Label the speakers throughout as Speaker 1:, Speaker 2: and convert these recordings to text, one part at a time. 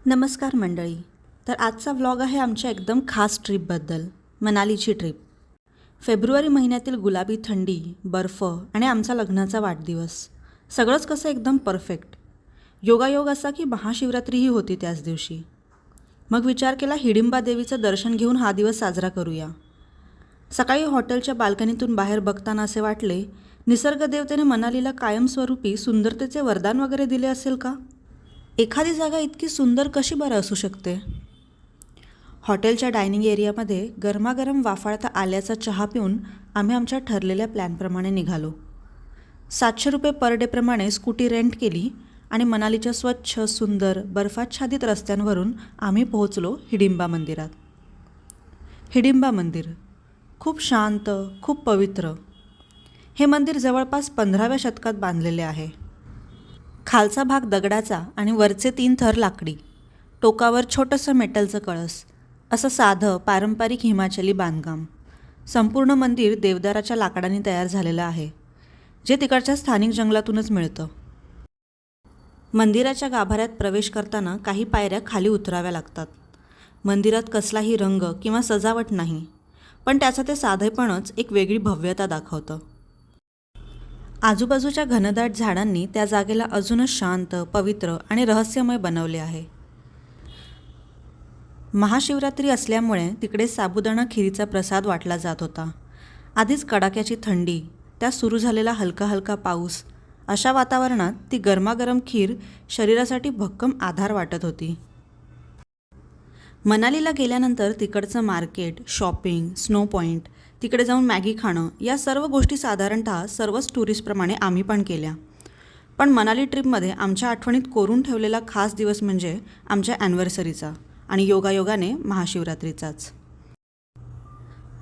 Speaker 1: नमस्कार मंडळी. तर आजचा व्लॉग आहे आमच्या एकदम खास ट्रिपबद्दल, मनालीची ट्रिप. फेब्रुवारी महिन्यातील गुलाबी थंडी, बर्फ आणि आमचा लग्नाचा वाढदिवस, सगळंच कसं एकदम परफेक्ट. योगायोग असा की महाशिवरात्रीही होती त्याच दिवशी. मग विचार केला हिडिंबा देवीचं दर्शन घेऊन हा दिवस साजरा करूया. सकाळी हॉटेलच्या बाल्कनीतून बाहेर बघताना असे वाटले, निसर्गदेवतेने मनालीला कायमस्वरूपी सुंदरतेचे वरदान वगैरे दिले असेल का? एखादी जागा इतकी सुंदर कशी बरं असू शकते? हॉटेलच्या डायनिंग एरियामध्ये गरमागरम वाफाळता आल्याचा चहा पिऊन आम्ही आमच्या ठरलेल्या प्लॅनप्रमाणे निघालो. 700 रुपये पर डेप्रमाणे स्कूटी रेंट केली आणि मनालीच्या स्वच्छ सुंदर बर्फाच्छादित रस्त्यांवरून आम्ही पोहोचलो हिडिंबा मंदिरात. हिडिंबा मंदिर खूप शांत, खूप पवित्र. हे मंदिर जवळपास 15व्या शतकात बांधलेले आहे. खालचा भाग दगडाचा आणि वरचे 3 थर लाकडी, टोकावर छोटंसं मेटलचं कळस, असं साधं पारंपरिक हिमाचली बांधकाम. संपूर्ण मंदिर देवदाराच्या लाकडाने तयार झालेलं आहे, जे तिकडच्या स्थानिक जंगलातूनच मिळतं. मंदिराच्या गाभाऱ्यात प्रवेश करताना काही पायऱ्या खाली उतराव्या लागतात. मंदिरात कसलाही रंग किंवा सजावट नाही, पण त्याचं ते साधेपणच एक वेगळी भव्यता दाखवतं. आजूबाजूच्या घनदाट झाडांनी त्या जागेला अजूनच शांत, पवित्र आणि रहस्यमय बनवले आहे. महाशिवरात्री असल्यामुळे तिकडे साबुदाणा खिरीचा प्रसाद वाटला जात होता. आधीच कडाक्याची थंडी, त्यात सुरू झालेला हलका हलका पाऊस, अशा वातावरणात ती गरमागरम खीर शरीरासाठी भक्कम आधार वाटत होती. मनालीला गेल्यानंतर तिकडचं मार्केट, शॉपिंग, स्नो पॉईंट, तिकडे जाऊन मॅगी खाणं, या सर्व गोष्टी साधारणतः सर्वच टुरिस्टप्रमाणे आम्ही पण केल्या. पण मनाली ट्रिपमध्ये आमच्या आठवणीत कोरून ठेवलेला खास दिवस म्हणजे आमच्या ॲनिव्हर्सरीचा आणि योगायोगाने महाशिवरात्रीचाच.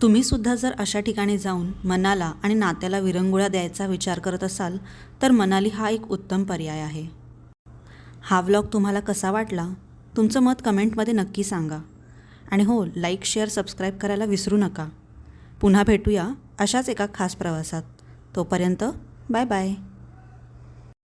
Speaker 1: तुम्हीसुद्धा जर अशा ठिकाणी जाऊन मनाला आणि नात्याला विरंगुळा द्यायचा विचार करत असाल तर मनाली हा एक उत्तम पर्याय आहे. हा व्लॉग तुम्हाला कसा वाटला? तुमचं मत कमेंटमध्ये नक्की सांगा. आणि हो, लाईक, शेअर, सबस्क्राईब करायला विसरू नका. पुन्हा भेटूया अशाच एका खास प्रवासात. तोपर्यंत बाय बाय.